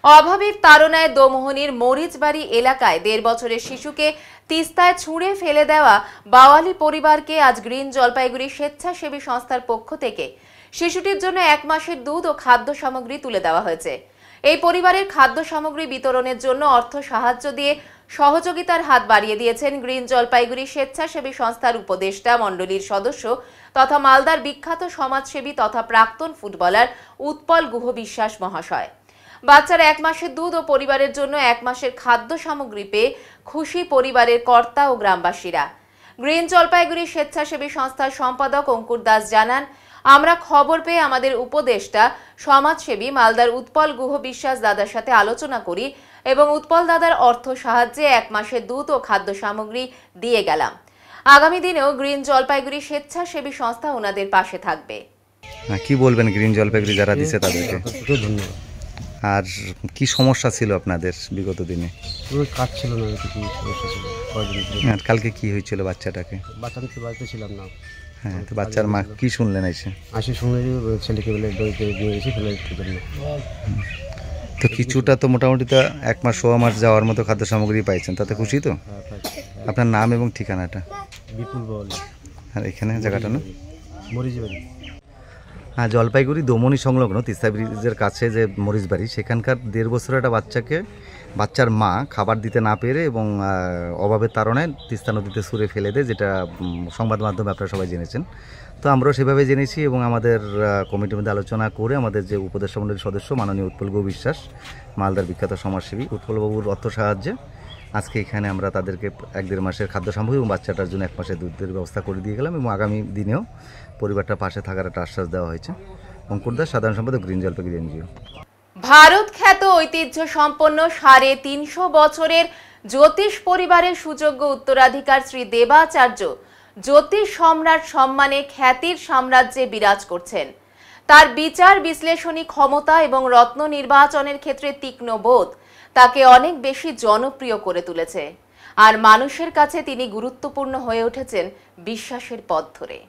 অভাবীর তাড়নায় দোমোহনীর মরিচবাড়ি এলাকায় 1.5 বছরের শিশুকে তিস্তায় ছুঁড়ে ফেলে দেওয়া বাওয়ালি পরিবারকে আজ গ্রিন জলপাইগুড়ি স্বেচ্ছাসেবী সংস্থার পক্ষ থেকে শিশুটির জন্য 1 মাসের দুধ ও খাদ্য সামগ্রী তুলে দেওয়া হয়েছে। এই পরিবারের খাদ্য সামগ্রী বিতরণের জন্য অর্থ সাহায্য দিয়ে সহযোগিতার হাত বাড়িয়ে দিয়েছেন গ্রিন জলপাইগুড়ি স্বেচ্ছাসেবী সংস্থার উপদেষ্টা মণ্ডলীর সদস্য তথা মালদার বিখ্যাত সমাজসেবী তথা প্রাক্তন ফুটবলার উৎপল গুহ বিশ্বাস মহাশয়। বাচ্চার 1 মাসের দুধ ও পরিবারের জন্য 1 মাসের খাদ্য সামগ্রী পেয়ে খুশি পরিবারের কর্তা ও গ্রামবাসীরা। গ্রিন জলপাইগুড়ি স্বেচ্ছাসেবী সংস্থার সম্পাদক অঙ্কুর দাস জানান, আমরা খবর পেয়ে আমাদের উপদেষ্টা সমাজসেবী মালদার উৎপল গুহ বিশ্বাস দাদার সাথে আলোচনা করি এবং উৎপল দাদার অর্থ সাহায্যে 1 মাসের দুধ ও খাদ্য সামগ্রী দিয়ে গেলাম। আগামী দিনেও গ্রিন জলপাইগুড়ি স্বেচ্ছাসেবী সংস্থা ওনাদের পাশে থাকবে। কি বলবেন গ্রিন জলপাইগুড়ি যারা দিছে তাদেরকে? ধন্যবাদ। আর কি সমস্যা ছিল আপনাদের বিগত দিনে? কাজ ছিল না, কি সমস্যা ছিল? আর কালকে কি হয়েছিল বাচ্চাটাকে? বাচ্চাকে বাড়িতে ছিলাম না। হ্যাঁ, তো বাচ্চার মা কি শুনলেন এসে? শুনে ছেলেকে বলে নিয়ে এসে ফেলে জন্য। তো কিছুটা তো মোটামুটি তো 1 মাস 1.5 মাস যাওয়ার মতো খাদ্য সামগ্রী পাইছেন, তাতে খুশি তো? আপনার নাম এবং ঠিকানাটা? বিপুল বাওয়ালি। আর এখানে জায়গাটা না মরিচবাড়ি। হ্যাঁ, জলপাইগুড়ি দমনি সংলগ্ন তিস্তা ব্রিজের কাছে যে মরিচবাড়ি, সেখানকার 1.5 বছরের একটা বাচ্চার মা খাবার দিতে না পেরে এবং অভাবের তাড়নায় তিস্তা নদীতে ছুঁড়ে ফেলে দেয়, যেটা সংবাদ মাধ্যমে আপনারা সবাই জেনেছেন। তো আমরাও সেভাবে জেনেছি এবং আমাদের কমিটির মধ্যে আলোচনা করে আমাদের যে উপদেষ্টা মণ্ডলীর সদস্য মাননীয় উৎপল গুহ বিশ্বাস, মালদার বিখ্যাত সমাজসেবী, উৎপলবাবুর অর্থ সাহায্যে আজকে এখানে আমরা তাদেরকে 1-1.5 মাসের খাদ্য সামগ্রী এবং বাচ্চাটার জন্য 1 মাসের দুধের ব্যবস্থা করে দিয়ে গেলাম এবং আগামী দিনেও পরিবারটার পাশে থাকার একটা আশ্বাস দেওয়া হয়েছে। অঙ্কুর দাস, সাধারণ সম্পাদক, গ্রিন জলপাইগুড়ি এনজিও। ভারত খ্যাত ঐতিহ্য সম্পন্ন 350 বছরের জ্যোতিষ পরিবারের সুযোগ্য উত্তরাধিকার শ্রী দেবাচার্য জ্যোতিষ সম্রাট সম্মানে খ্যাতির সাম্রাজ্যে বিরাজ করছেন। তার বিচার বিশ্লেষণী ক্ষমতা এবং রত্ন নির্বাচনের ক্ষেত্রে তীক্ষ্ণ বোধ তাকে অনেক বেশি জনপ্রিয় করে তুলেছে, আর মানুষের কাছে তিনি গুরুত্বপূর্ণ হয়ে উঠেছেন বিশ্বাসের পথ ধরে।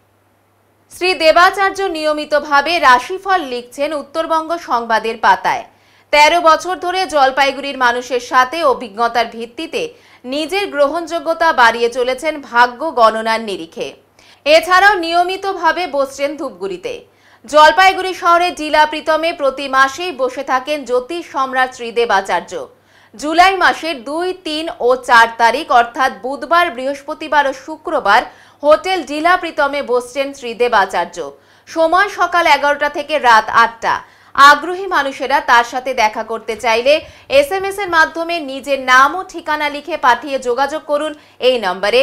শ্রী দেবাচার্য নিয়মিতভাবে রাশিফল লিখছেন উত্তরবঙ্গ সংবাদের পাতায়। 13 বছর ধরে জলপাইগুড়ির মানুষের সাথে অভিজ্ঞতার ভিত্তিতে নিজের গ্রহণযোগ্যতা বাড়িয়ে চলেছেন ভাগ্য গণনার নিরিখে। এছাড়াও নিয়মিতভাবে বসছেন ধূপগুড়িতে। জলপাইগুড়ি শহরে জিলা প্রীতমে প্রতি মাসেই বসে থাকেন জ্যোতিষ সম্রাট শ্রী দেবাচার্য। জুলাই মাসের 2, 3 ও 4 তারিখ অর্থাৎ বুধবার, বৃহস্পতিবার ও শুক্রবার হোটেল জিলা প্রীতমে বসছেন শ্রী দেবাচার্য। সময় সকাল 11টা থেকে রাত 8টা। আগ্রহী মানুষেরা তার সাথে দেখা করতে চাইলে SMS এর মাধ্যমে নিজের নাম ও ঠিকানা লিখে পাঠিয়ে যোগাযোগ করুন এই নম্বরে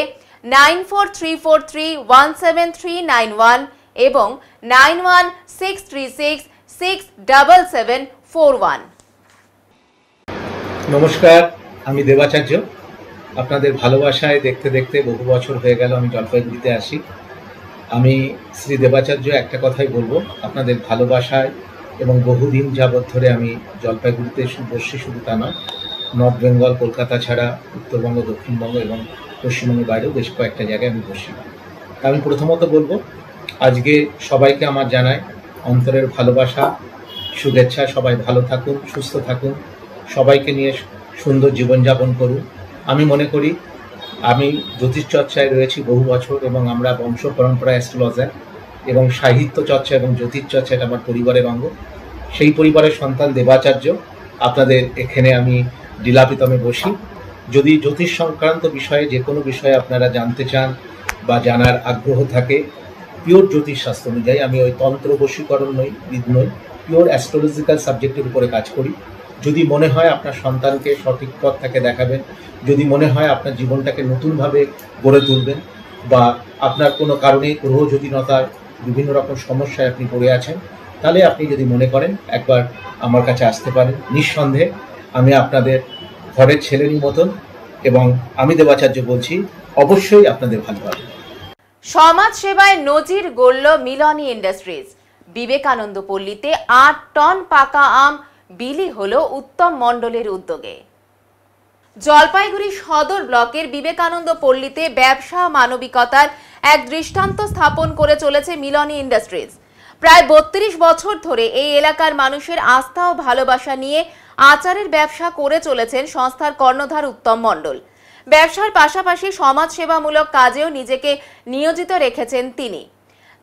9434317391 এবং 9163667741। নমস্কার, আমি দেবাচার্য। আপনাদের ভালোবাসায় দেখতে দেখতে বহু বছর হয়ে গেল আমি জলপাইগুড়িতে আসি। আমি শ্রী দেবাচার্য একটা কথাই বলবো, আপনাদের ভালোবাসায় এবং বহুদিন যাবৎ ধরে আমি জলপাইগুড়িতে বসছি, শুধু তা নয়, নর্থ বেঙ্গল, কলকাতা ছাড়া উত্তরবঙ্গ, দক্ষিণবঙ্গ এবং পশ্চিমবঙ্গের বাইরেও বেশ কয়েকটা জায়গায় আমি বসি। আমি প্রথমত বলবো, আজকে সবাইকে আমার জানাই অন্তরের ভালোবাসা, শুভেচ্ছা। সবাই ভালো থাকুন, সুস্থ থাকুন, সবাইকে নিয়ে সুন্দর জীবনযাপন করুন। আমি মনে করি আমি জ্যোতিষ চর্চায় রয়েছি বহু বছর এবং আমরা বংশ পরম্পরা অ্যাস্ট্রোলজার এবং সাহিত্য চর্চা এবং জ্যোতিষ চর্চা এটা আমার পরিবারের অঙ্গ। সেই পরিবারের সন্তান দেবাচার্য। আপনাদের এখানে আমি ডিলাপিতমে বসি। যদি জ্যোতিষ সংক্রান্ত বিষয়ে যে কোনো বিষয়ে আপনারা জানতে চান বা জানার আগ্রহ থাকে, পিওর জ্যোতিষ শাস্ত্র অনুযায়ী, আমি ওই তন্ত্র বশীকরণ নই, পিওর অ্যাস্ট্রোলজিক্যাল সাবজেক্টের উপরে কাজ করি। যদি মনে হয় আপনার সন্তানকে সঠিক পথ তাকে দেখাবেন, যদি মনে হয় আপনার জীবনটাকে নতুনভাবে গড়ে তুলবেন, বা আপনার কোনো কারণে গ্রহ জ্যোতিনতার বিভিন্ন রকম সমস্যায় আপনি পড়ে আছেন, তাহলে আপনি যদি মনে করেন একবার আমার কাছে আসতে পারেন। নিঃসন্দেহে আমি আপনাদের ঘরের ছেলেরই মতন, এবং আমি দেবাচার্য বলছি, অবশ্যই আপনাদের ভালো হবে। সমাজ সেবায় নজির গড়ল মিলনী ইন্ডাস্ট্রিজ। বিবেকানন্দ পল্লীতে 8 টন পাকা আম বিলি হলো উত্তম মণ্ডলের উদ্যোগে। জলপাইগুড়ি সদর ব্লকের বিবেকানন্দ পল্লীতে ব্যবসা মানবিকতার এক দৃষ্টান্ত স্থাপন করে চলেছে মিলনী ইন্ডাস্ট্রিজ। প্রায় 32 বছর ধরে এই এলাকার মানুষের আস্থা ও ভালোবাসা নিয়ে আচারের ব্যবসা করে চলেছেন সংস্থার কর্ণধার উত্তম মণ্ডল। ব্যবসার পাশাপাশি সমাজসেবামূলক কাজেও নিজেকে নিয়োজিত রেখেছেন তিনি।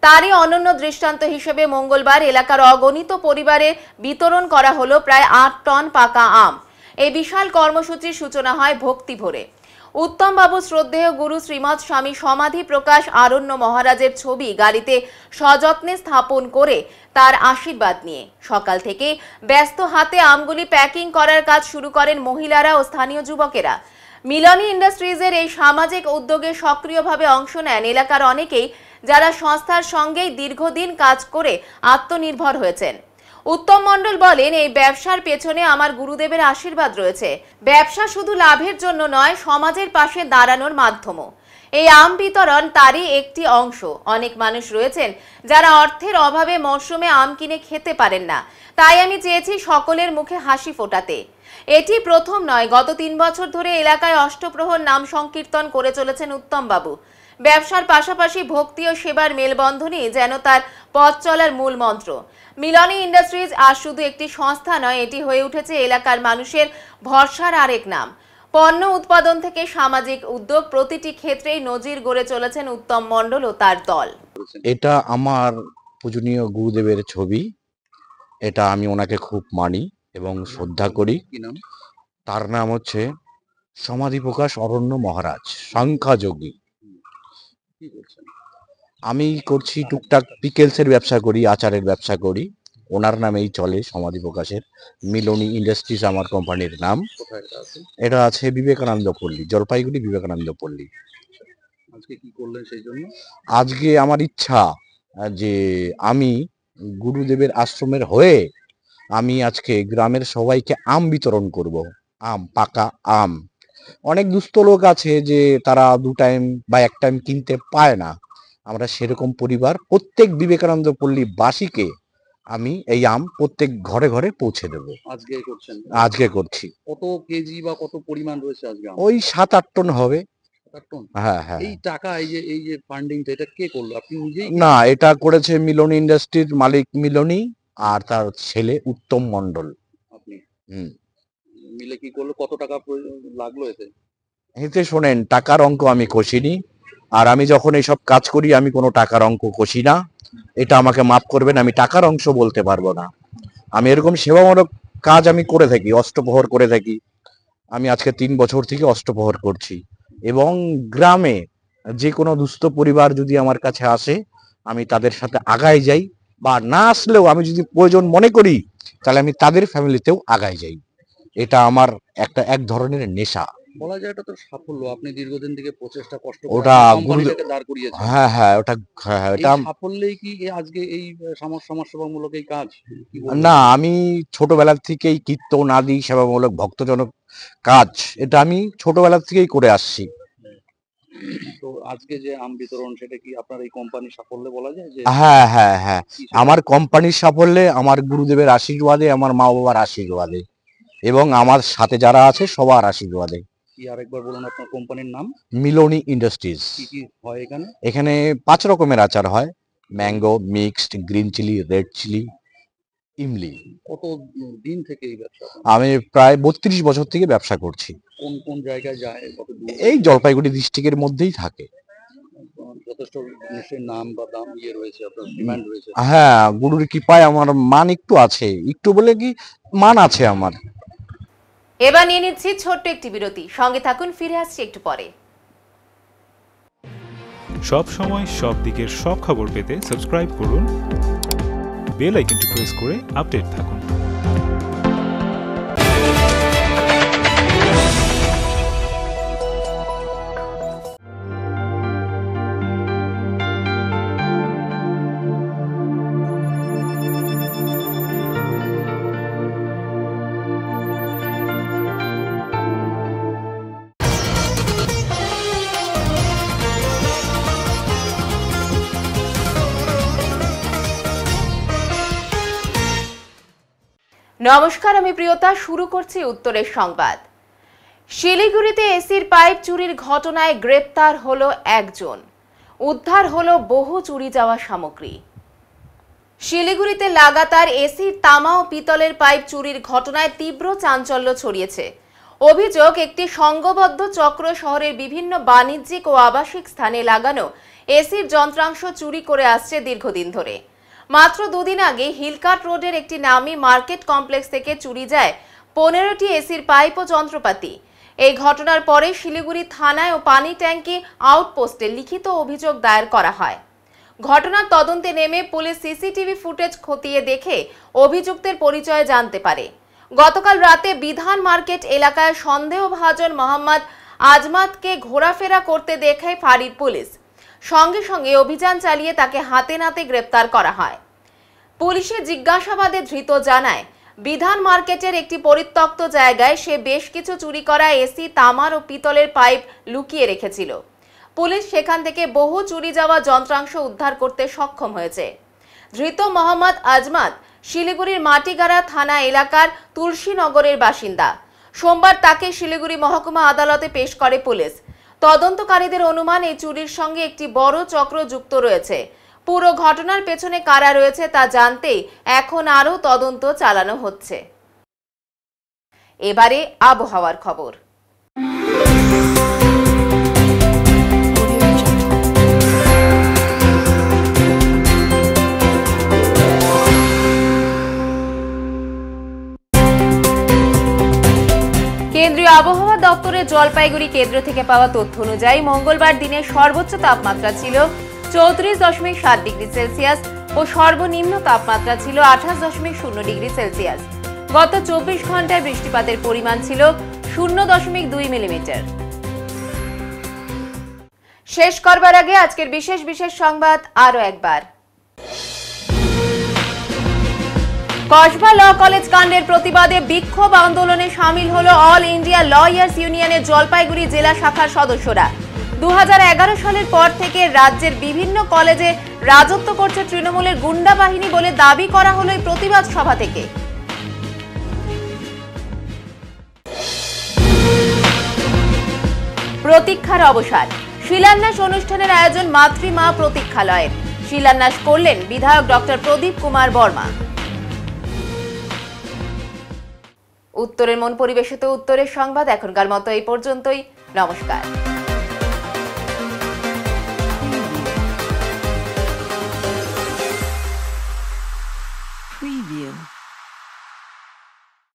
তারই অনন্য দৃষ্টান্ত হিসেবে মঙ্গলবার এলাকার অগণিত পরিবারে বিতরণ করা হলো প্রায় 8 টন পাকা আম। এই বিশাল কর্মসূচির সূচনা হয় ভক্তি ভরে। উত্তম বাবু শ্রদ্ধেয় গুরু শ্রীমৎ স্বামী সমাধি প্রকাশ আরণ্য মহারাজের ছবি গাড়িতে সযত্নে স্থাপন করে তার আশীর্বাদ নিয়ে সকাল থেকে ব্যস্ত হাতে আমগুলি প্যাকিং করার কাজ শুরু করেন মহিলারা ও স্থানীয় যুবকেরা। মিলনী ইন্ডাস্ট্রিজের এই সামাজিক উদ্যোগে সক্রিয়ভাবে অংশ নেন এলাকার অনেকেই, যারা সংস্থার সঙ্গেই দীর্ঘদিন কাজ করে আত্মনির্ভর হয়েছেন। উত্তম মণ্ডল বলেন, এই ব্যবসার পেছনে আমার গুরুদেবের আশীর্বাদ রয়েছে। ব্যবসা শুধু লাভের জন্য নয়, সমাজের পাশে দাঁড়ানোর মাধ্যমও। এই আম বিতরণ তারই একটি অংশ। অনেক মানুষ রয়েছেন যারা অর্থের অভাবে মরশুমে আম কিনে খেতে পারেন না, তাই আমি চেয়েছি সকলের মুখে হাসি ফোটাতে। এটি প্রথম নয়, গত 3 বছর ধরে এলাকায় অষ্টপ্রহর নাম সংকীর্তন করে চলেছেন উত্তম বাবু। ব্যবসার পাশাপাশি ভক্তি ও সেবার মেলবন্ধনই যেন তার পথ চলার মূল মন্ত্র। মিলনী ইন্ডাস্ট্রিজ আর শুধু একটি সংস্থা নয়, এটি হয়ে উঠেছে এলাকার মানুষের ভরসার আরেক নাম। পণ্য উৎপাদন থেকে সামাজিক উদ্যোগ, প্রতিটি ক্ষেত্রেই নজির গড়ে চলেছেন উত্তম মণ্ডল ও তার দল। এটা আমার পূজনীয় গুরুদেবের ছবি। এটা আমি ওনাকে খুব মানি এবং শ্রদ্ধা করি। তার নাম হচ্ছে সমাধি প্রকাশ অরণ্য মহারাজ, সংখ্যাযোগী। আমি করছি টুকটাক পিকেলসের ব্যবসা করি, আচারের ব্যবসা করি। ওনার নামেই চলে সমাধি প্রকাশের। মিলনী ইন্ডাস্ট্রিজ আমার কোম্পানির নাম। এটা আছে বিবেকানন্দ পল্লী, জলপাইগুড়ি বিবেকানন্দ পল্লী। আজকে কি করলেন সেই জন্য? আজকে আমার ইচ্ছা যে আমি গুরুদেবের আশ্রমের হয়ে আমি আজকে গ্রামের সবাইকে আম বিতরণ করব। আম, পাকা আম। অনেক দুস্থ লোক আছে যে তারা 2 টাইম বা 1 টাইম কিনতে পায় না। আমরা সেরকম পরিবার প্রত্যেক বিবেকানন্দ পল্লী বাসীকে আমি এই আম প্রত্যেক ঘরে ঘরে পৌঁছে দেব। আজকে করছেন? আজকে করছি। কত কেজি বা কত পরিমাণ রয়েছে আজকে? ওই 7-8 টন হবে। 7-8 টন? হ্যাঁ হ্যাঁ। এই টাকা এই যে ফান্ডিংটা এটা কে করলো? আপনি নিজেই? না, এটা করেছে মিলনী ইন্ডাস্ট্রির মালিক মিলনী আর তার ছেলে উত্তম মণ্ডল। আপনি হুম। মিলে কি করলো? কত টাকা লাগলো এতে? এতে শোনেন, টাকার অঙ্ক আমি কষিনি, আর আমি যখন এইসব কাজ করি আমি কোনো টাকার অঙ্ক কষি না। এটা আমাকে মাফ করবেন, আমি টাকার অংশ বলতে পারবো না। আমি এরকম সেবামূলক কাজ আমি করে থাকি, অষ্টপ্রহর করে থাকি। আমি আজকে 3 বছর থেকে অষ্টপ্রহর করছি এবং গ্রামে যে কোনো দুস্থ পরিবার যদি আমার কাছে আসে আমি তাদের সাথে আগায় যাই, বা না আসলেও আমি যদি প্রয়োজন মনে করি তাহলে আমি তাদের ফ্যামিলিতেও আগায় যাই। এটা আমার এক ধরনের নেশা। বলা যায় এটা তো সাফল্য। আপনি দীর্ঘদিন থেকে প্রচেষ্টা কষ্ট করে ওটা কোম্পানিটাকে দাঁড় করিয়েছেন। হ্যাঁ হ্যাঁ, ওটা এটা সাফল্যই কি আজকে এই সমাজসেবামূলক এই কাজ? না, আমি ছোটবেলা থেকেই কীর্তন আদি সেবামূলক ভক্তজনক কাজ এটা আমি ছোটবেলা থেকেই করে আসছি। তো আজকে যে আম বিতরণ সেটা কি আপনার এই কোম্পানির সাফল্যে বলা যায়? যে হ্যাঁ হ্যাঁ হ্যাঁ, আমার কোম্পানির সাফল্যে, আমার গুরুদেবের আশীর্বাদে, আমার মা বাবার আশীর্বাদে এবং আমার সাথে যারা আছে সবার আশীর্বাদে। কি আরেকবার বলুন আপনার কোম্পানির নাম? মিলনী ইন্ডাস্ট্রিজ। কি কি হয় এখানে? এখানে 5 রকমের আচার হয়, mango, mixed, green chilli, red chilli, imli. কত দিন থেকে এই ব্যবসা? আমি প্রায় 32 বছর থেকে ব্যবসা করছি। কোন কোন জায়গায় যায়? কত দূর? এই জলপাইগুড়ি ডিস্ট্রিক্টের মধ্যেই থাকে। যথেষ্ট নিশ্চয়ই নাম বা দাম রয়েছে, আপনার ডিমান্ড রয়েছে। হ্যাঁ, গুরুর কৃপায় আমার মান একটু আছে, একটু বলে কি মান আছে আমার। এবার নিয়ে নিচ্ছি ছোট্ট একটি বিরতি, সঙ্গে থাকুন, ফিরে আসছি একটু পরে। সব সময় সব দিকের সব খবর পেতে সাবস্ক্রাইব করুন, বেল আইকনটি প্রেস করে আপডেট থাকুন। নমস্কার, আমি প্রিয়তা। শুরু করছি উত্তরের সংবাদ। শিলিগুড়িতে এসির পাইপ চুরির ঘটনায় গ্রেপ্তার হলো একজন, উদ্ধার হলো বহু চুরি যাওয়া সামগ্রী। শিলিগুড়িতে লাগাতার এসির তামা ও পিতলের পাইপ চুরির ঘটনায় তীব্র চাঞ্চল্য ছড়িয়েছে। অভিযোগ, একটি সংঘবদ্ধ চক্র শহরের বিভিন্ন বাণিজ্যিক ও আবাসিক স্থানে লাগানো এসির যন্ত্রাংশ চুরি করে আসছে দীর্ঘদিন ধরে। মাত্র 2 দিন আগে হিলকাট রোডের একটি নামী মার্কেট কমপ্লেক্স থেকে চুরি যায় 15টি এসির পাইপ ও যন্ত্রপাতি। এই ঘটনার পরে শিলিগুড়ি থানায় ও পানি ট্যাঙ্কি আউটপোস্টে লিখিত অভিযোগ দায়ের করা হয়। ঘটনার তদন্তে নেমে পুলিশ সিসিটিভি ফুটেজ খতিয়ে দেখে অভিযুক্তের পরিচয় জানতে পারে। গতকাল রাতে বিধান মার্কেট এলাকায় সন্দেহভাজন মোহাম্মদ আজমাতকে ঘোরাফেরা করতে দেখে ফাঁড়ির পুলিশ। সঙ্গে সঙ্গে অভিযান চালিয়ে তাকে হাতে নাতে গ্রেপ্তার করা হয়। পুলিশের জিজ্ঞাসাবাদে ধৃত জানায়, বিধান মার্কেটের একটি পরিত্যক্ত জায়গায় সে বেশ কিছু চুরি করা এসি, তামার ও পিতলের পাইপ লুকিয়ে রেখেছিল। পুলিশ সেখান থেকে বহু চুরি যাওয়া যন্ত্রাংশ উদ্ধার করতে সক্ষম হয়েছে। ধৃত মোহাম্মদ আজমাত শিলিগুড়ির মাটিগাড়া থানা এলাকার তুলসীনগরের বাসিন্দা। সোমবার তাকে শিলিগুড়ি মহকুমা আদালতে পেশ করে পুলিশ। তদন্তকারীদের অনুমান, এই চুরির সঙ্গে একটি বড় চক্র যুক্ত রয়েছে। পুরো ঘটনার পেছনে কারা রয়েছে তা জানতে এখন আরও তদন্ত চালানো হচ্ছে। এবারে আবহাওয়ার খবর। কেন্দ্রীয় আবহাওয়া দপ্তরের জলপাইগুড়ি কেন্দ্র থেকে পাওয়া তথ্য অনুযায়ী মঙ্গলবার দিনের সর্বোচ্চ তাপমাত্রা ছিল 34.7 ডিগ্রি সেলসিয়াস ও সর্বনিম্ন তাপমাত্রা ছিল 28.0 ডিগ্রি সেলসিয়াস। গত 24 ঘন্টায় বৃষ্টিপাতের পরিমাণ ছিল 0.2 মিলিমিটার। শেষ করবার আগে আজকের বিশেষ সংবাদ আরও একবার। কসবা ল কলেজ কাণ্ডের প্রতিবাদে বিক্ষোভ আন্দোলনে সামিল হলো অল ইন্ডিয়া লয়ার্স ইউনিয়নের জলপাইগুড়ি জেলা শাখার সদস্যরা। 2011 সালের পর থেকে রাজ্যের বিভিন্ন কলেজে রাজত্ব করছে তৃণমূলের গুন্ডা বাহিনী বলে দাবি করা হলো এই প্রতিবাদ সভা থেকে। প্রতীক্ষার অবসান, শিলান্যাস অনুষ্ঠানের আয়োজন মাতৃমা প্রতীক্ষালয়ের। শিলান্যাস করলেন বিধায়ক ডক্টর প্রদীপ কুমার বর্মা। উত্তরের মন পরিবেশিত উত্তরের সংবাদ এখনকার মতো এই পর্যন্তই। নমস্কার।